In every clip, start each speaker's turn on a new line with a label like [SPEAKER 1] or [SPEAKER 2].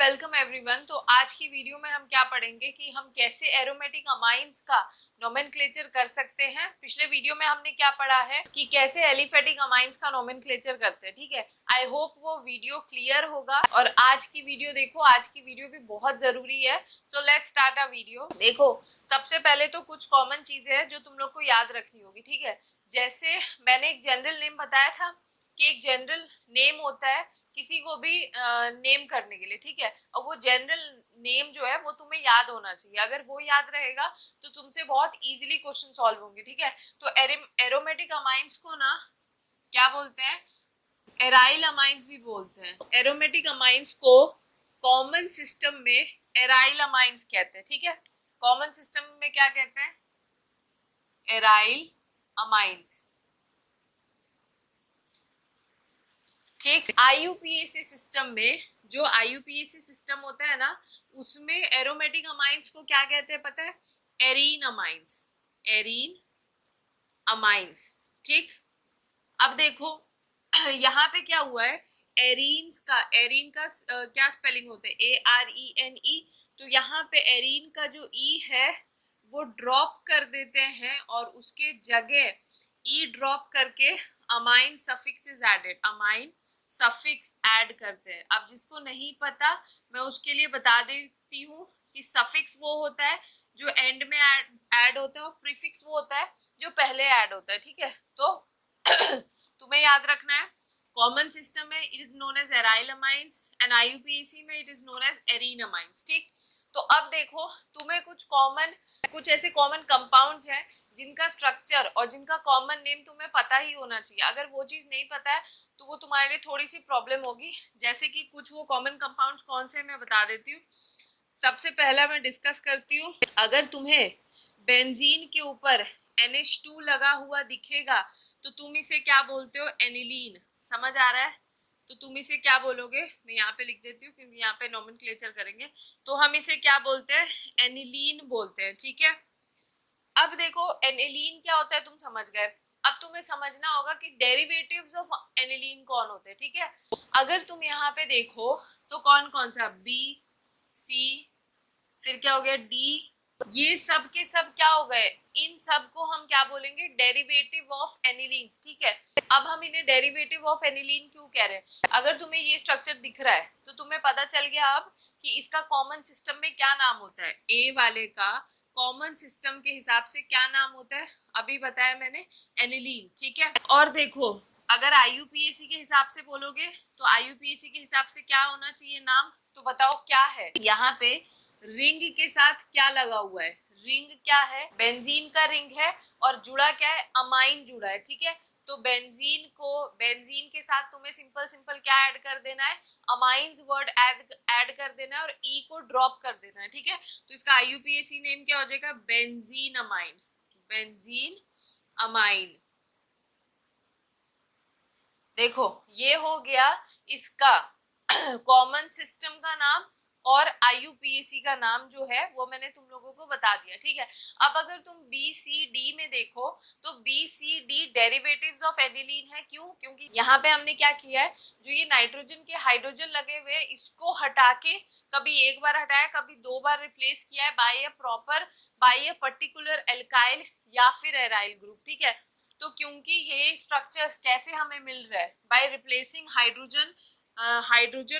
[SPEAKER 1] Welcome everyone. तो आज की वीडियो में हम क्या पढ़ेंगे कि हम कैसे एरोमेटिक अमाइंस का नोमेनक्लेचर कर सकते हैं। पिछले वीडियो में हमने क्या पढ़ा है कि कैसे एलिफेटिक अमाइंस का नोमेनक्लेचर करते हैं। ठीक है, आई होप वो वीडियो क्लियर होगा। और आज की वीडियो देखो, आज की वीडियो भी बहुत जरूरी है। So let's start a video. देखो, सबसे पहले तो कुछ कॉमन चीजें हैं जो तुम लोग को याद रखनी होगी। ठीक है, जैसे मैंने एक जनरल नेम बताया था कि एक जनरल नेम होता है किसी को भी नेम करने के लिए। ठीक है, और वो जनरल नेम जो है वो तुम्हें याद होना चाहिए। अगर वो याद रहेगा तो तुमसे बहुत इजीली क्वेश्चन सॉल्व होंगे। ठीक है, तो एरोमेटिक अमाइंस को ना क्या बोलते हैं, एराइल अमाइंस भी बोलते हैं। एरोमेटिक अमाइंस को कॉमन सिस्टम में एराइल अमाइंस कहते हैं। ठीक है, कॉमन सिस्टम में क्या कहते हैं, एराइल अमाइंस। ठीक, आईयूपीएसी सिस्टम में, जो आईयूपीएसी सिस्टम होता है ना, उसमें एरोमेटिक अमाइंस को क्या कहते हैं पता है, एरीन अमाइंस। Arene amines. ठीक, अब देखो यहाँ पे क्या हुआ है, एरीन का क्या स्पेलिंग होता है, ARENE। तो यहाँ पे एरीन का जो ई है वो ड्रॉप कर देते हैं और उसके जगह ई ड्रॉप करके amine suffix is added, amine suffix add करते हैं। अब जिसको नहीं पता मैं उसके लिए बता देती हूँ कि सफिक्स वो होता है जो एंड में ऐड होता है और प्रीफिक्स वो होता है जो पहले ऐड होता है। ठीक है, तो तुम्हें याद रखना है, कॉमन सिस्टम में it is known as aryl amines and IUPAC में it is known as arene amines. ठीक, तो अब देखो, तुम्हें कुछ ऐसे कॉमन कंपाउंड्स हैं जिनका स्ट्रक्चर और जिनका कॉमन नेम तुम्हें पता ही होना चाहिए। अगर वो चीज नहीं पता है तो वो तुम्हारे लिए थोड़ी सी प्रॉब्लम होगी। जैसे कि कुछ वो कॉमन कंपाउंड्स कौन से मैं बता देती हूँ। सबसे पहला मैं डिस्कस करती हूँ, अगर तुम्हें बेंजीन के ऊपर NH2 लगा हुआ दिखेगा तो तुम इसे क्या बोलते हो, एनिलीन। समझ आ रहा है, तो तुम इसे क्या बोलोगे, मैं यहाँ पे लिख देती हूँ क्योंकि यहाँ पे नोमेनक्लेचर करेंगे। तो हम इसे क्या बोलते हैं, एनिलीन बोलते हैं। ठीक है, अब देखो एनिलीन क्या होता है तुम समझ गए। अब तुम्हें समझना होगा कि डेरिवेटिव्स ऑफ एनिलीन कौन होते हैं। ठीक है, अगर तुम यहाँ पे देखो तो कौन कौन सा, B, C, फिर क्या हो गया D, ये सब के सब क्या हो गए, इन सब को हम क्या बोलेंगे, डेरिवेटिव ऑफ एनिलीन्स। ठीक है, अब हम इन्हें डेरिवेटिव ऑफ एनिलीन क्यों कह रहे हैं, अगर तुम्हें ये स्ट्रक्चर दिख रहा है तो तुम्हें पता चल गया अब कि इसका कॉमन सिस्टम में क्या नाम होता है। ए वाले का कॉमन सिस्टम के हिसाब से क्या नाम होता है, अभी बताया मैंने, एनिलीन। ठीक है, और देखो अगर आईयूपीएसी के हिसाब से बोलोगे तो आईयूपीएसी के हिसाब से क्या होना चाहिए नाम, तो बताओ क्या है। यहाँ पे रिंग के साथ क्या लगा हुआ है, रिंग क्या है, बेंजीन का रिंग है और जुड़ा क्या है, अमाइन जुड़ा है। ठीक है, तो बेंजीन के साथ तुम्हें सिंपल सिंपल क्या ऐड कर देना है, अमाइंस वर्ड ऐड कर देना है और ई को ड्रॉप कर देना है। ठीक है, तो इसका आईयूपीएसी नेम क्या हो जाएगा, बेंजीन अमाइन। Benzene amine. देखो ये हो गया इसका कॉमन सिस्टम का नाम और आईयूपीएसी का नाम जो है वो मैंने तुम लोगों को बता दिया। ठीक है, अब अगर तुम BCD में देखो तो BCD डेरिवेटिव्स ऑफ एनिलीन है। क्यों, क्योंकि यहाँ पे हमने क्या किया है, जो ये नाइट्रोजन के हाइड्रोजन लगे हुए हैं इसको हटा के कभी एक बार हटाया कभी दो बार रिप्लेस किया है बाय ए पर्टिकुलर एल्काइल या फिर एराइल ग्रुप। ठीक है, तो क्योंकि ये स्ट्रक्चर्स कैसे हमें मिल रहा है, by replacing hydrogen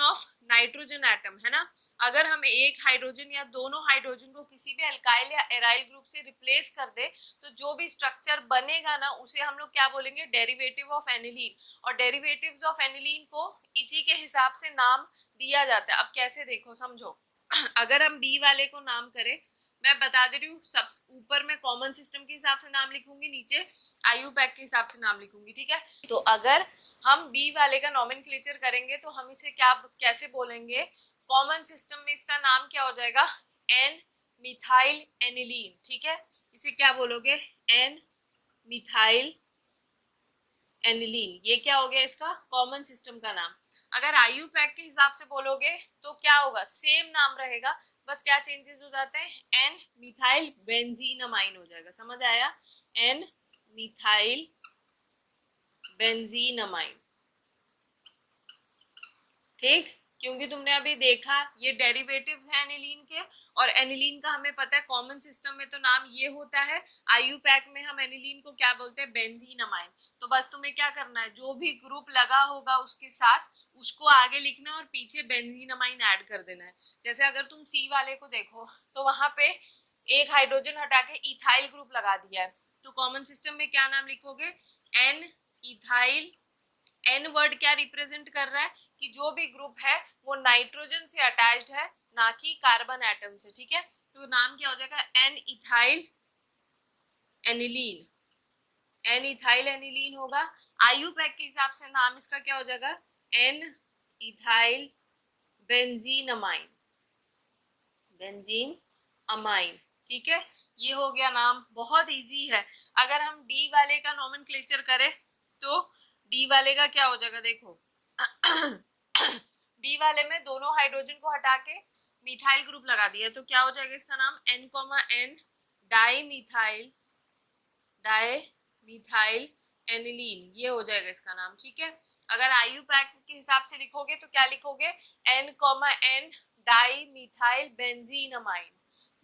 [SPEAKER 1] of nitrogen atom, है ना। अगर हम एक हाइड्रोजन या दोनों हाइड्रोजन को किसी भी अल्काइल या एराइल ग्रुप से रिप्लेस कर दे तो जो भी स्ट्रक्चर बनेगा ना उसे हम लोग क्या बोलेंगे, डेरिवेटिव ऑफ एनिलीन। और डेरिवेटिव्स ऑफ एनिलीन को इसी के हिसाब से नाम दिया जाता है। अब कैसे, देखो समझो अगर हम डी वाले को नाम करें, मैं बता दे रही हूँ, सब ऊपर में कॉमन सिस्टम के हिसाब से नाम लिखूंगी, नीचे आईयूपैक के हिसाब से नाम लिखूंगी। ठीक है, तो अगर हम बी वाले का नोमेनक्लेचर करेंगे तो हम इसे क्या कैसे बोलेंगे, कॉमन सिस्टम में इसका नाम क्या हो जाएगा, एन मिथाइल एनिलीन। ठीक है, इसे क्या बोलोगे, एन मिथाइल एनिलीन। ये क्या हो गया इसका कॉमन सिस्टम का नाम। अगर आईयूपैक के हिसाब से बोलोगे तो क्या होगा, सेम नाम रहेगा, बस क्या चेंजेस हो जाते हैं, एन मिथाइल बेंजीन अमाइन हो जाएगा। समझ आया, एन मिथाइल बेंजीन अमाइन। ठीक, क्योंकि तुमने अभी देखा ये डेरिवेटिव्स हैं एनिलीन के, और एनिलीन का हमें पता है कॉमन सिस्टम में तो नाम ये होता है, आईयूपैक में हम एनिलीन को क्या बोलते हैं, बेंजीन अमाइन। तो बस तुम्हें क्या करना है, जो भी ग्रुप लगा होगा उसके साथ उसको आगे लिखना है और पीछे बेंजीन अमाइन ऐड कर देना है। जैसे अगर तुम सी वाले को देखो तो वहां पे एक हाइड्रोजन हटा के इथाइल ग्रुप लगा दिया है, तो कॉमन सिस्टम में क्या नाम लिखोगे, एन इथाइल। एन वर्ड क्या रिप्रेजेंट कर रहा है कि जो भी ग्रुप है वो नाइट्रोजन से अटैच्ड है, ना कि कार्बन एटम से, ठीक है। तो नाम क्या हो जाएगा, N ethyl aniline, N ethyl aniline होगा। आईयूपैक के हिसाब से नाम इसका क्या हो जाएगा, N ethyl benzene amine, benzene amine, ठीक है। ये हो गया नाम, बहुत इजी है। अगर हम डी वाले का नोमेनक्लेचर करें तो डी वाले का क्या हो जाएगा, देखो डी वाले में दोनों हाइड्रोजन को हटा के मिथाइल ग्रुप लगा दिया, तो क्या हो जाएगा इसका नाम, N comma N di methyl, di methyl aniline, ये हो जाएगा इसका नाम, ठीक है। अगर आईयूपैक के हिसाब से लिखोगे तो क्या लिखोगे, N comma N di methyl benzene amine.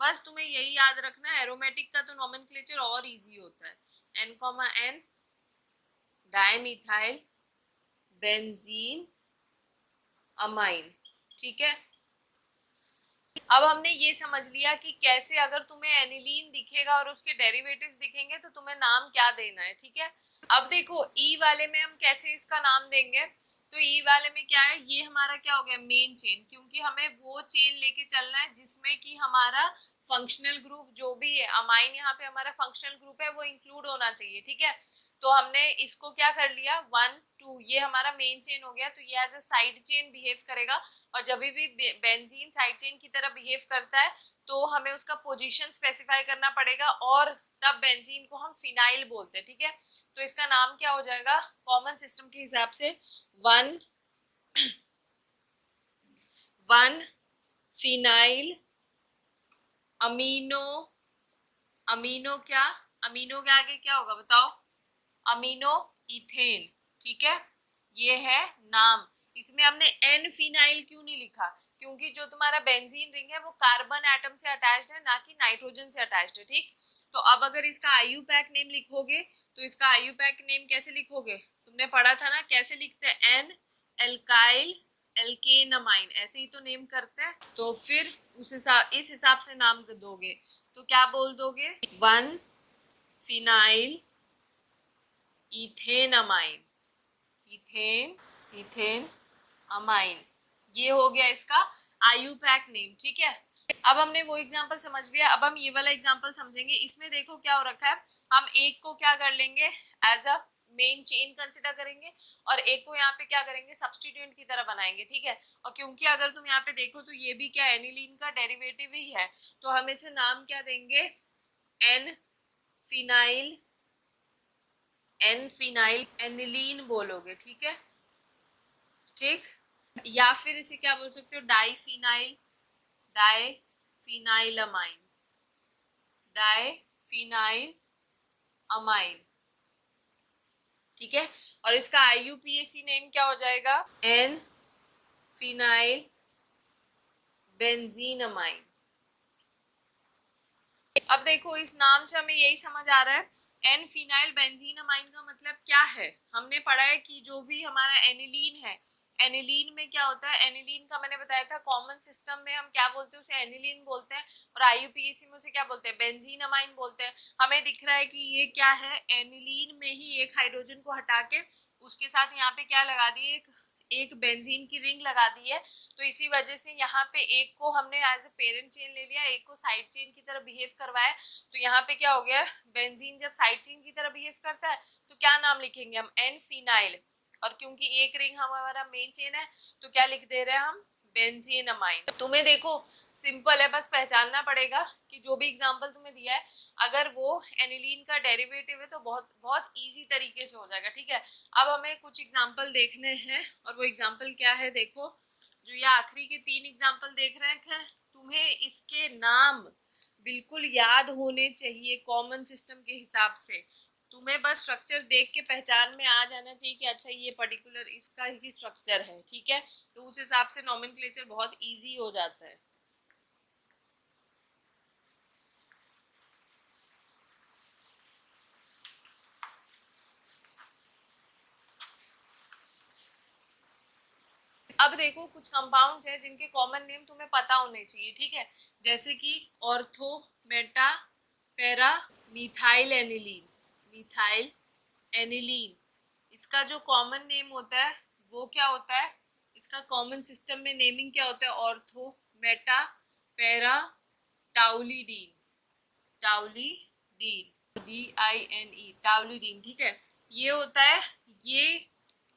[SPEAKER 1] बस तुम्हें यही याद रखना है, एरोमेटिक का तो नोमेनक्लेचर और इजी होता है, N comma N di methyl benzene amine, ठीक है। अब हमने ये समझ लिया कि कैसे अगर तुम्हें एनिलीन दिखेगा और उसके डेरिवेटिव्स दिखेंगे तो तुम्हें नाम क्या देना है, ठीक है। अब देखो ई वाले में हम कैसे इसका नाम देंगे, तो ई वाले में क्या है, ये हमारा क्या हो गया, मेन चेन, क्योंकि हमें वो चेन लेके चलना है जिसमें कि हमारा फंक्शनल ग्रुप जो भी है, अमाइन यहाँ पे हमारा फंक्शनल ग्रुप है, वो इंक्लूड होना चाहिए, ठीक है। तो हमने इसको क्या कर लिया, 1 2, ये हमारा मेन चेन हो गया, तो ये as a side chain behave करेगा। और जब भी बेंजीन साइड चेन की तरह बिहेव करता है तो हमें उसका पोजीशन स्पेसिफाई करना पड़ेगा, और तब बेंजीन को हम फिनाइल बोलते हैं, ठीक है। तो इसका नाम क्या हो जाएगा, कॉमन सिस्टम के हिसाब से वन फिनाइल अमीनो, अमीनो क्या, अमीनो के आगे क्या होगा बताओ, अमीनो इथेन, ठीक है। ये है नाम। इसमें हमने एन फिनाइल क्यों नहीं लिखा, क्योंकि जो तुम्हारा बेंजीन रिंग है वो कार्बन एटम से अटैच्ड है, ना कि नाइट्रोजन से अटैच्ड है, ठीक। तो अब अगर इसका आईयूपैक नेम लिखोगे तो इसका आईयूपैक नेम कैसे लिखोगे, तुमने पढ़ा था ना कैसे लिखते हैं, एन एल्काइल एल्केनमाइन, ऐसे ही तो नेम करते हैं। तो फिर इस हिसाब से नाम दोगे, तो क्या बोल दोगे, 1 फिनाइल इथेनमाइन, इथेन इथेन अमाइन, ये हो गया इसका आईयूपैक नेम, ठीक है। अब हमने वो एग्जांपल समझ लिया, अब हम ये वाला एग्जांपल समझेंगे। इसमें देखो क्या हो रखा है, हम एक को क्या कर लेंगे, as a main chain consider करेंगे, और एक को यहाँ पे क्या करेंगे, सब्स्टिट्यूएंट की तरह बनाएंगे, ठीक है। और क्योंकि अगर तुम यहाँ पे देखो तो ये भी क्या एनिलीन का डेरिवेटिव ही है, तो हम इसे नाम क्या देंगे, N phenyl, N phenyl aniline बोलोगे, ठीक है, ठीक। या फिर इसे क्या बोल सकते हो, डाईफिनाइल, डाईफिनाइलमाइन, डाईफिनाइल अमाइन, ठीक है। और इसका आईयूपीएसी नेम क्या हो जाएगा, एन फिनाइल बेंजीनमाइन। अब देखो इस नाम से हमें यही समझ आ रहा है, एन फिनाइल बेंजीनमाइन का मतलब क्या है, हमने पढ़ा है कि जो भी हमारा एनिलीन है, एनिलीन में क्या होता है, एनिलीन का मैंने बताया था कॉमन सिस्टम में हम क्या बोलते हैं, उसे एनिलीन बोलते हैं, और आईयूपीएसी में उसे क्या बोलते हैं, बेंजीनमाइन बोलते हैं। हमें दिख रहा है कि ये क्या है, एनिलीन में ही एक हाइड्रोजन को हटा के उसके साथ यहाँ पे क्या लगा दिए, एक बेंजीन की रिंग लगा दी है, तो इसी वजह से यहाँ पे एक को हमने एज ए पेरेंट चेन ले लिया, एक को साइड चेन की तरह बिहेव करवाया। तो यहाँ पे क्या हो गया, बेंजीन जब साइड चेन की तरह बिहेव करता है तो क्या नाम लिखेंगे हम, एन फिनाइल, और क्योंकि एक रिंग हमारा मेन चेन है तो क्या लिख दे रहे हैं हम, बेंजीनमाइन। तुम्हें देखो सिंपल है, बस पहचानना पड़ेगा कि जो भी एग्जांपल तुम्हें दिया है अगर वो एनिलीन का डेरिवेटिव है तो बहुत बहुत इजी तरीके से हो जाएगा, ठीक है। अब हमें कुछ एग्जांपल देखने हैं, और वो एग्जांपल क्या है, देखो जो ये आखिरी के 3 एग्जांपल देख रहे हैं, तुम्हें इसके नाम बिल्कुल याद होने चाहिए कॉमन सिस्टम के हिसाब से। तुम्हें बस स्ट्रक्चर देख के पहचान में आ जाना चाहिए कि अच्छा ये पर्टिकुलर इसका ही स्ट्रक्चर है, ठीक है। तो उस हिसाब से नॉमेनक्लेचर बहुत इजी हो जाता है। अब देखो कुछ कंपाउंड्स हैं जिनके कॉमन नेम तुम्हें पता होने चाहिए, ठीक है। जैसे कि ortho, Meta, para, methyl aniline. Methyl aniline, इसका जो कॉमन नेम होता है वो क्या होता है, इसका कॉमन सिस्टम में नेमिंग क्या होता है, ऑर्थो, मेटा, पैरा, टाउलिडीन। टाउलिडीन, DINE, टाउलिडीन, ठीक है। ये होता है, ये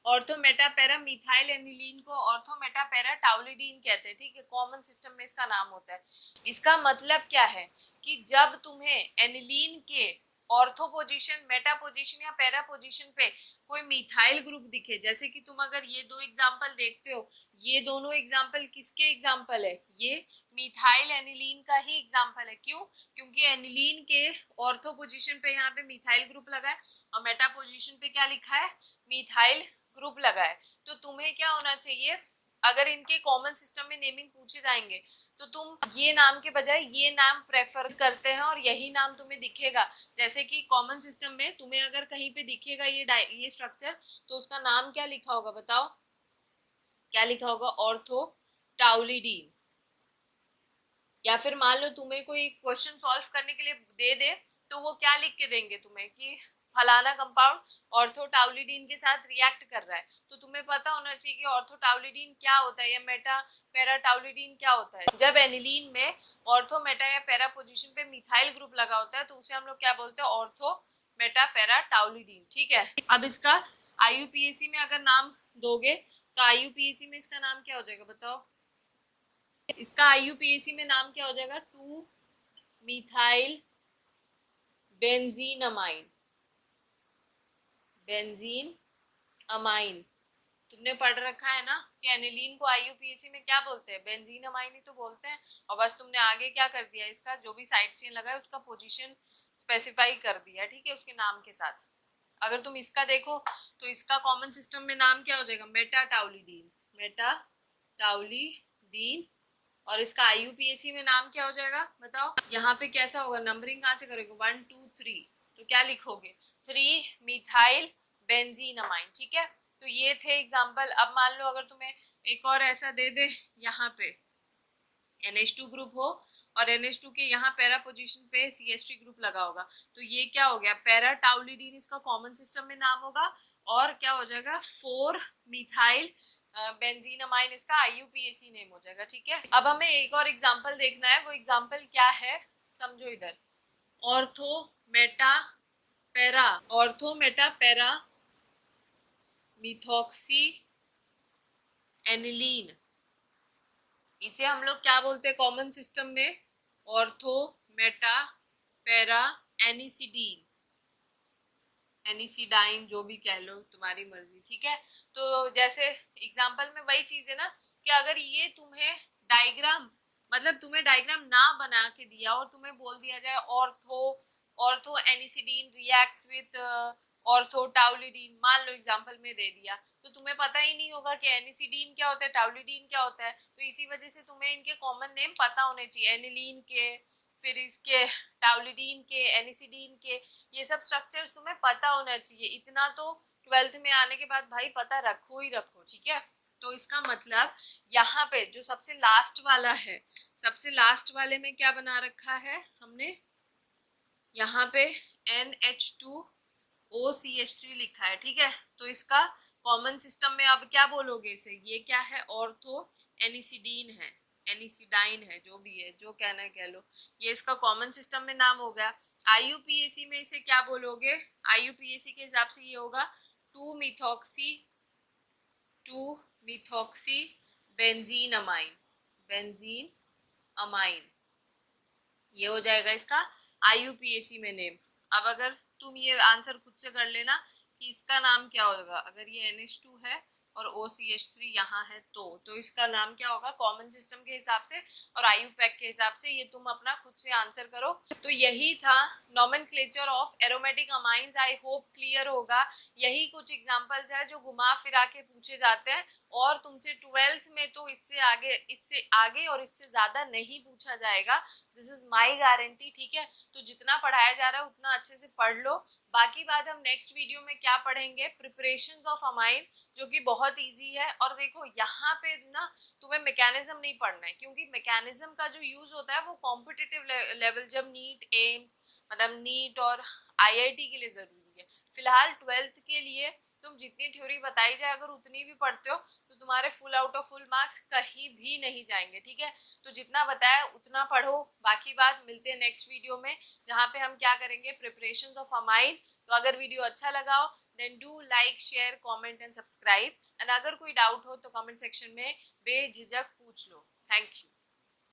[SPEAKER 1] ortho Meta para methyl aniline को ऑर्थो मेटा पैरा टाउलिडीन कहते हैं, ठीक है। कॉमन सिस्टम में इसका नाम होता है। इसका मतलब क्या है कि जब तुम्हें एनिलीन के ऑर्थो पोजीशन, मेटा पोजीशन या पैरा पोजीशन पे कोई मिथाइल ग्रुप दिखे, जैसे कि तुम अगर ये दो एग्जांपल देखते हो, ये दोनों एग्जांपल किसके एग्जांपल है, ये मिथाइल एनिलीन का ही एग्जांपल है। क्यों? क्योंकि एनिलीन के ऑर्थो पोजीशन पे यहाँ पे मिथाइल ग्रुप लगा है और मेटा पोजीशन पे क्या लिखा है, मिथाइल ग्रुप लगा है। तो तुम्हें क्या होना चाहिए, अगर इनके कॉमन सिस्टम में नेमिंग पूछे जाएंगे तो तुम ये नाम के बजाय ये नाम प्रेफर करते हैं और यही नाम तुम्हें दिखेगा। जैसे कि कॉमन सिस्टम में तुम्हें अगर कहीं पे दिखेगा ये स्ट्रक्चर, तो उसका नाम क्या लिखा होगा बताओ, क्या लिखा होगा, ऑर्थो टाउलिडीन। या फिर मान लो तुम्हें कोई क्वेश्चन सॉल्व करने के लिए दे दे, तो वो क्या लिख के देंगे तुम्हें कि फलाना कंपाउंड ऑर्थोटाउलिडीन के साथ रिएक्ट कर रहा है। तो तुम्हें पता होना चाहिए कि ऑर्थोटाउलिडीन क्या होता है या मेटा पैराटाउलिडीन क्या होता है। जब एनिलीन में ऑर्थो मेटा या पैरा पोजीशन पे मिथाइल ग्रुप लगा होता है तो उसे हम लोग क्या बोलते हैं, ऑर्थो मेटा पैराटाउलिडीन, ठीक है। अब इसका IUPAC में अगर नाम दोगे तो IUPAC में इसका नाम क्या हो जाएगा बताओ, इसका IUPAC में नाम क्या हो जाएगा, 2 मिथाइल बेंजीनमाइन। बेंजीन अमाइन, तुमने पढ़ रखा है ना कि एनिलीन को IUPAC में क्या बोलते हैं, बेंजीन अमाइन ही तो बोलते हैं। और बस तुमने आगे क्या कर दिया, इसका जो भी साइड चेन लगा है उसका पोजीशन स्पेसिफाई कर दिया, ठीक है, उसके नाम के साथ। अगर तुम इसका देखो तो इसका कॉमन सिस्टम में नाम क्या हो जाएगा, मेटाटाउलिडीन। मेटाटाउलिडीन। और इसका IUPAC में नाम क्या हो जाएगा बताओ, यहाँ पे कैसा होगा, नंबरिंग कहाँ से करोगे, 1 2 3, तो क्या लिखोगे, 3 मिथाइल बेंजीनमाइन, ठीक है। तो ये थे एग्जाम्पल। अब मान लो अगर तुम्हें एक और ऐसा दे दे, यहाँ पे NH2 ग्रुप हो और NH2 के यहाँ पैरा पोजीशन पे CH3 ग्रुप लगा होगा, तो ये क्या हो गया, पैराटाउलिडीन इसका कॉमन सिस्टम में नाम होगा। और क्या हो जाएगा, 4 मिथाइल बेंजीनमाइन इसका IUPAC नेम हो जाएगा, ठीक है। अब हमें एक और एग्जांपल देखना है, वो एग्जांपल क्या है समझो इधर, ortho Meta para, ortho Meta para methoxy aniline, इसे हम लोग क्या बोलते हैं कॉमन सिस्टम में, ऑर्थो मेटा पैरा एनिसिडीन, एनिसिडाइन, जो भी कह लो तुम्हारी मर्जी, ठीक है। तो जैसे एग्जांपल में वही चीज है ना कि अगर ये तुम्हें डायग्राम, मतलब तुम्हें डायग्राम ना बना के दिया और तुम्हें बोल दिया जाए ऑर्थो ऑर्थो एनिसिडीन रिएक्ट्स विथ ऑर्थोटाउलिडीन, मान लो एग्जांपल में दे दिया, तो तुम्हें पता ही नहीं होगा कि एनिसिडीन क्या होता है, टाउलिडीन क्या होता है। तो इसी वजह से तुम्हें इनके कॉमन नेम पता होने चाहिए, एनिलीन के, फिर इसके टाउलिडीन के, एनिसिडीन के, ये सब स्ट्रक्चर्स तुम्हें पता होना चाहिए। इतना तो 12th में आने के बाद भाई पता रखो ही रखो, ठीक है। तो इसका मतलब यहाँ पे जो सबसे लास्ट वाला है, सबसे लास्ट वाले में क्या बना रखा है हमने, यहाँ पे NH2OCH3 लिखा है, ठीक है। तो इसका कॉमन सिस्टम में अब क्या बोलोगे इसे, ये क्या है, ऑर्थो एनिसिडीन है, एनिसिडाइन है, जो भी है, जो कहना है कह लो, ये इसका कॉमन सिस्टम में नाम हो गया। IUPAC में इसे क्या बोलोगे, IUPAC के हिसाब से ये होगा 2 methoxy benzene amine, benzene amine, ये हो जाएगा इसका IUPAC में नेम। अब अगर तुम ये आंसर खुद से कर लेना कि इसका नाम क्या होगा, अगर ये NH2 है और OCH3 यहाँ है तो इसका नाम क्या होगा कॉमन सिस्टम के हिसाब से और IUPAC के हिसाब से, ये तुम अपना खुद से आंसर करो। तो यही था nomenclature of aromatic amines. I hope clear होगा। यही कुछ एग्जांपल्स है जो घुमा फिरा के पूछे जाते हैं और तुमसे 12th में तो इससे आगे और इससे ज्यादा नहीं पूछा जाएगा, दिस इज माई गारंटी। ठीक है, तो जितना पढ़ाया जा रहा है उतना अच्छे से पढ़ लो। बाकी बात हम नेक्स्ट वीडियो में क्या पढ़ेंगे, प्रिपरेशंस ऑफ अमाइन, जो कि बहुत इजी है। और देखो यहाँ पे ना तुम्हें मैकेनिज्म नहीं पढ़ना है, क्योंकि मैकेनिज्म का जो यूज होता है वो कॉम्पिटिटिव लेवल, जब नीट एम्स मतलब नीट और IIT के लिए जरूरी है। फिलहाल 12th के लिए तुम जितनी थ्योरी बताई जाए अगर उतनी भी पढ़ते हो तो तुम्हारे full out of full marks कहीं भी नहीं जाएंगे। ठीक है, तो जितना बताया उतना पढ़ो। बाकी बात मिलते हैं नेक्स्ट वीडियो में, जहाँ पे हम क्या करेंगे, प्रिपरेशंस ऑफ अमाइन। तो अगर वीडियो अच्छा लगा हो then do like share comment and subscribe, and अगर कोई डाउट हो तो कमेंट सेक्शन में बेझिझक पूछ लो। Thank you.